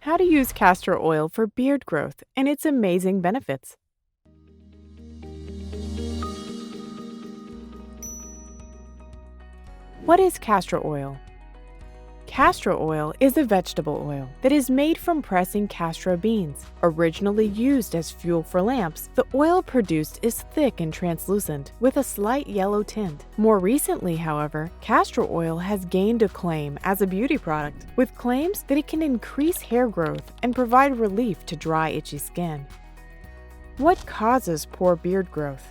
How to use castor oil for beard growth and its amazing benefits. What is castor oil? Castor oil is a vegetable oil that is made from pressing castor beans. Originally used as fuel for lamps, the oil produced is thick and translucent with a slight yellow tint. More recently, however, castor oil has gained acclaim as a beauty product, with claims that it can increase hair growth and provide relief to dry, itchy skin. What causes poor beard growth?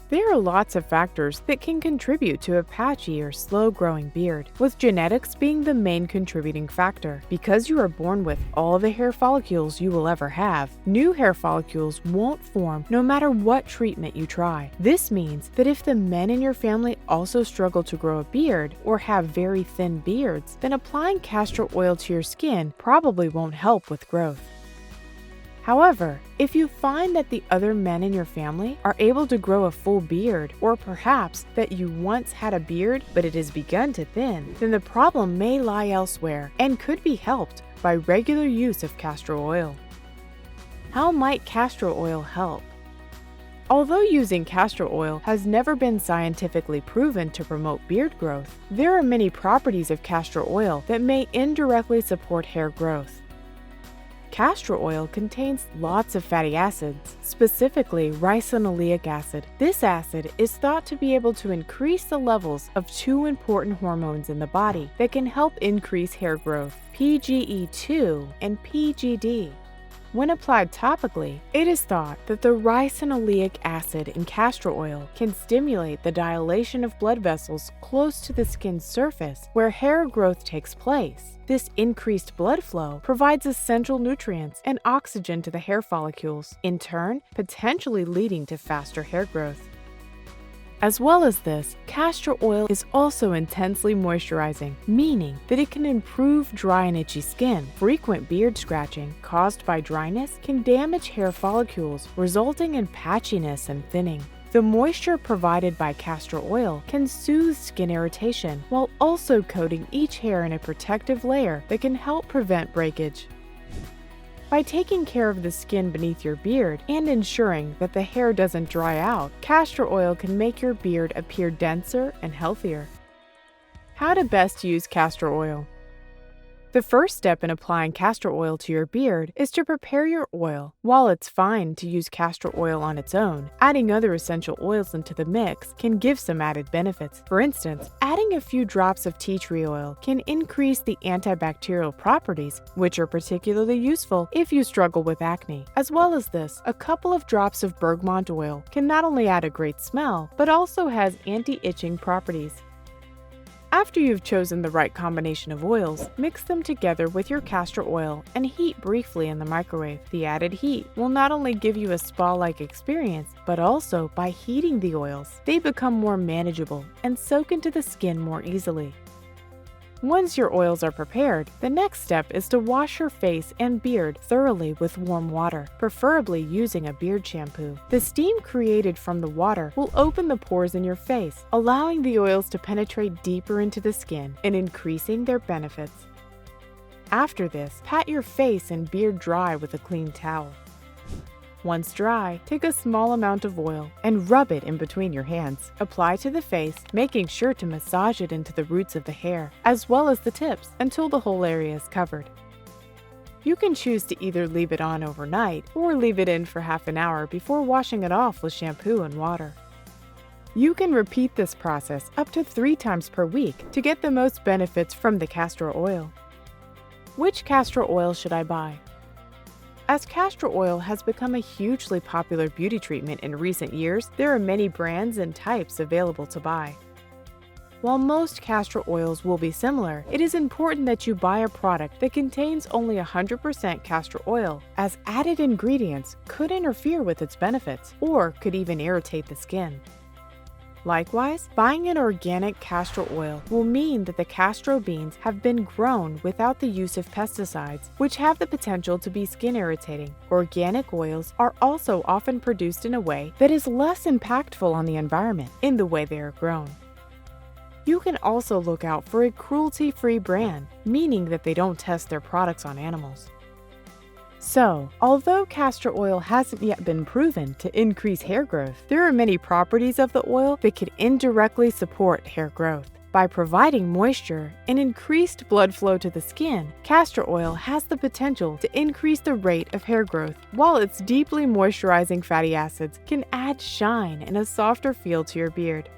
There are lots of factors that can contribute to a patchy or slow-growing beard, with genetics being the main contributing factor. Because you are born with all the hair follicles you will ever have, new hair follicles won't form no matter what treatment you try. This means that if the men in your family also struggle to grow a beard or have very thin beards, then applying castor oil to your skin probably won't help with growth. However, if you find that the other men in your family are able to grow a full beard, or perhaps that you once had a beard but it has begun to thin, then the problem may lie elsewhere and could be helped by regular use of castor oil. How might castor oil help? Although using castor oil has never been scientifically proven to promote beard growth, there are many properties of castor oil that may indirectly support hair growth. Castor oil contains lots of fatty acids, specifically ricinoleic acid. This acid is thought to be able to increase the levels of two important hormones in the body that can help increase hair growth, PGE2 and PGD. When applied topically, it is thought that the ricinoleic acid in castor oil can stimulate the dilation of blood vessels close to the skin's surface where hair growth takes place. This increased blood flow provides essential nutrients and oxygen to the hair follicles, in turn, potentially leading to faster hair growth. As well as this, castor oil is also intensely moisturizing, meaning that it can improve dry and itchy skin. Frequent beard scratching caused by dryness can damage hair follicles, resulting in patchiness and thinning. The moisture provided by castor oil can soothe skin irritation while also coating each hair in a protective layer that can help prevent breakage. By taking care of the skin beneath your beard and ensuring that the hair doesn't dry out, castor oil can make your beard appear denser and healthier. How to best use castor oil? The first step in applying castor oil to your beard is to prepare your oil. While it's fine to use castor oil on its own, adding other essential oils into the mix can give some added benefits. For instance, adding a few drops of tea tree oil can increase the antibacterial properties, which are particularly useful if you struggle with acne. As well as this, a couple of drops of bergamot oil can not only add a great smell, but also has anti-itching properties. After you've chosen the right combination of oils, mix them together with your castor oil and heat briefly in the microwave. The added heat will not only give you a spa-like experience, but also by heating the oils, they become more manageable and soak into the skin more easily. Once your oils are prepared, the next step is to wash your face and beard thoroughly with warm water, preferably using a beard shampoo. The steam created from the water will open the pores in your face, allowing the oils to penetrate deeper into the skin and increasing their benefits. After this, pat your face and beard dry with a clean towel. Once dry, take a small amount of oil and rub it in between your hands. Apply to the face, making sure to massage it into the roots of the hair, as well as the tips, until the whole area is covered. You can choose to either leave it on overnight or leave it in for half an hour before washing it off with shampoo and water. You can repeat this process up to 3 times per week to get the most benefits from the castor oil. Which castor oil should I buy? As castor oil has become a hugely popular beauty treatment in recent years, there are many brands and types available to buy. While most castor oils will be similar, it is important that you buy a product that contains only 100% castor oil, as added ingredients could interfere with its benefits or could even irritate the skin. Likewise, buying an organic castor oil will mean that the castor beans have been grown without the use of pesticides, which have the potential to be skin irritating. Organic oils are also often produced in a way that is less impactful on the environment in the way they are grown. You can also look out for a cruelty-free brand, meaning that they don't test their products on animals. So, although castor oil hasn't yet been proven to increase hair growth, there are many properties of the oil that could indirectly support hair growth. By providing moisture and increased blood flow to the skin, castor oil has the potential to increase the rate of hair growth, while its deeply moisturizing fatty acids can add shine and a softer feel to your beard.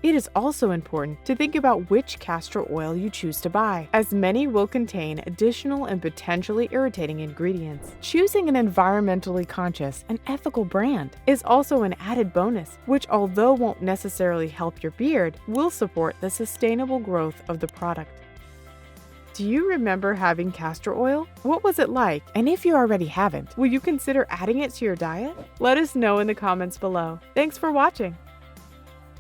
It is also important to think about which castor oil you choose to buy, as many will contain additional and potentially irritating ingredients. Choosing an environmentally conscious and ethical brand is also an added bonus, which, although won't necessarily help your beard, will support the sustainable growth of the product. Do you remember having castor oil? What was it like? And if you already haven't, will you consider adding it to your diet? Let us know in the comments below. Thanks for watching.